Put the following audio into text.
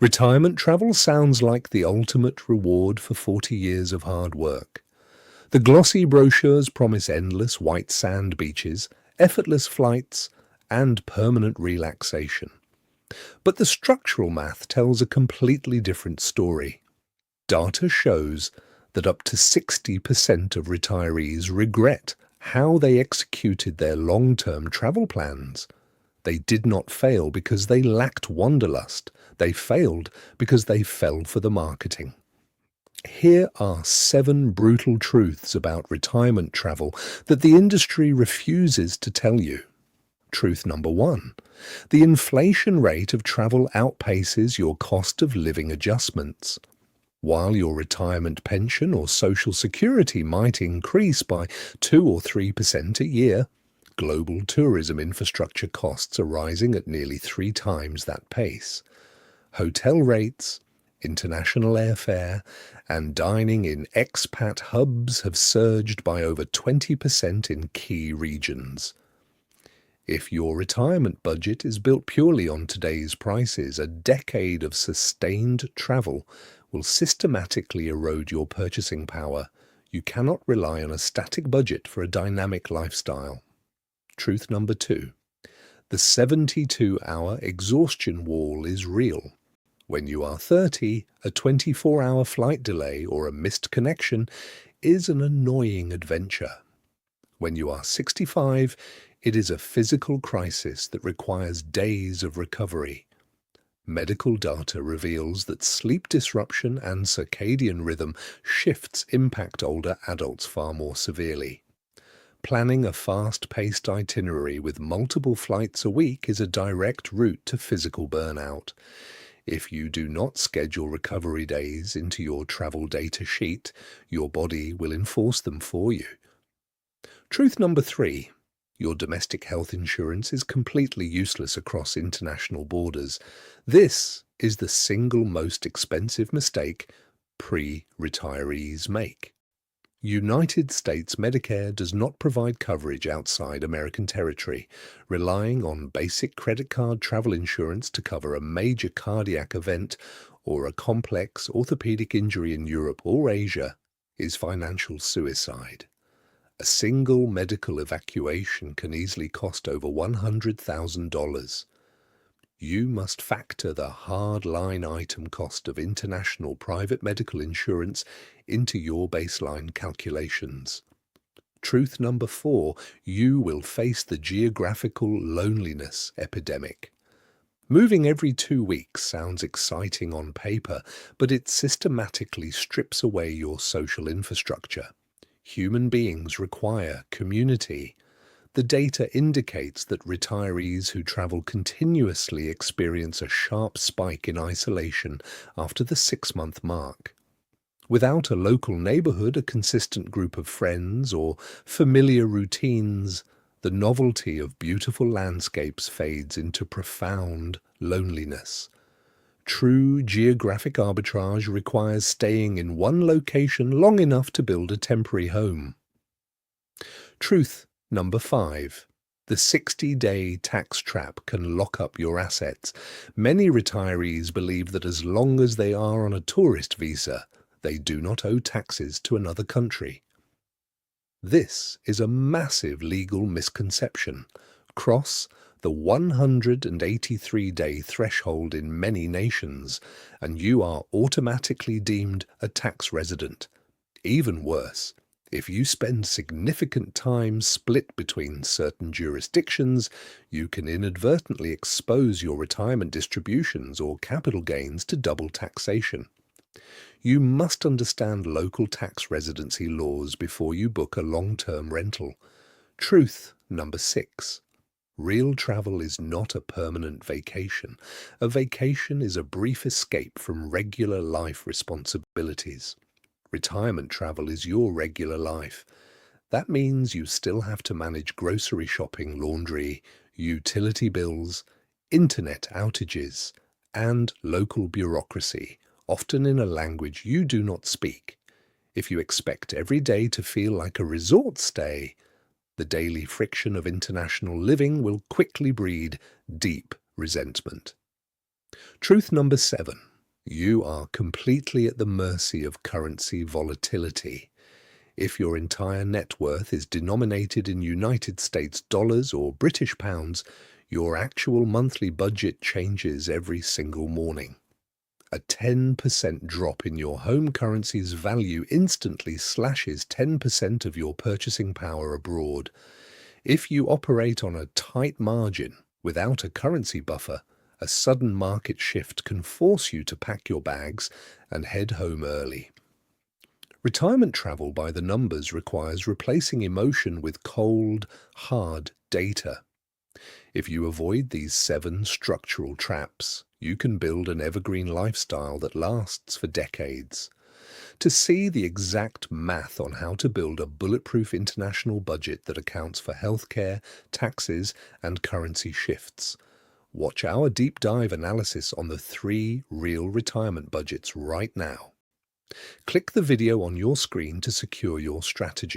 Retirement travel sounds like the ultimate reward for 40 years of hard work. The glossy brochures promise endless white sand beaches, effortless flights, and permanent relaxation. But the structural math tells a completely different story. Data shows that up to 60% of retirees regret how they executed their long-term travel plans. They did not fail because they lacked wanderlust. They failed because they fell for the marketing. Here are 7 brutal truths about retirement travel that the industry refuses to tell you. Truth number 1. The inflation rate of travel outpaces your cost of living adjustments. While your retirement pension or social security might increase by 2 or 3% a year, global tourism infrastructure costs are rising at nearly 3 times that pace. Hotel rates, international airfare, and dining in expat hubs have surged by over 20% in key regions. If your retirement budget is built purely on today's prices, a decade of sustained travel will systematically erode your purchasing power. You cannot rely on a static budget for a dynamic lifestyle. Truth number 2. The 72-hour exhaustion wall is real. When you are 30, a 24-hour flight delay or a missed connection is an annoying adventure. When you are 65, it is a physical crisis that requires days of recovery. Medical data reveals that sleep disruption and circadian rhythm shifts impact older adults far more severely. Planning a fast-paced itinerary with multiple flights a week is a direct route to physical burnout. If you do not schedule recovery days into your travel data sheet, your body will enforce them for you. Truth number 3. Your domestic health insurance is completely useless across international borders. This is the single most expensive mistake pre-retirees make. United States Medicare does not provide coverage outside American territory. Relying on basic credit card travel insurance to cover a major cardiac event or a complex orthopedic injury in Europe or Asia is financial suicide. A single medical evacuation can easily cost over $100,000. You must factor the hard-line item cost of international private medical insurance into your baseline calculations. Truth number 4, you will face the geographical loneliness epidemic. Moving every 2 weeks sounds exciting on paper, but it systematically strips away your social infrastructure. Human beings require community. The data indicates that retirees who travel continuously experience a sharp spike in isolation after the 6-month mark. Without a local neighborhood, a consistent group of friends, or familiar routines, the novelty of beautiful landscapes fades into profound loneliness. True geographic arbitrage requires staying in one location long enough to build a temporary home. Truth number 5. The 60-day tax trap can lock up your assets. Many retirees believe that as long as they are on a tourist visa, they do not owe taxes to another country. This is a massive legal misconception. Cross the 183-day threshold in many nations, and you are automatically deemed a tax resident. Even worse, if you spend significant time split between certain jurisdictions, you can inadvertently expose your retirement distributions or capital gains to double taxation. You must understand local tax residency laws before you book a long-term rental. Truth number 6. Real travel is not a permanent vacation. A vacation is a brief escape from regular life responsibilities. Retirement travel is your regular life. That means you still have to manage grocery shopping, laundry, utility bills, internet outages, and local bureaucracy, often in a language you do not speak. If you expect every day to feel like a resort stay, the daily friction of international living will quickly breed deep resentment. Truth number 7. You are completely at the mercy of currency volatility. If your entire net worth is denominated in United States dollars or British pounds, your actual monthly budget changes every single morning. A 10% drop in your home currency's value instantly slashes 10% of your purchasing power abroad. If you operate on a tight margin without a currency buffer, a sudden market shift can force you to pack your bags and head home early. Retirement travel by the numbers requires replacing emotion with cold, hard data. If you avoid these 7 structural traps, you can build an evergreen lifestyle that lasts for decades. To see the exact math on how to build a bulletproof international budget that accounts for healthcare, taxes, and currency shifts, watch our deep dive analysis on the 3 real retirement budgets right now. Click the video on your screen to secure your strategy.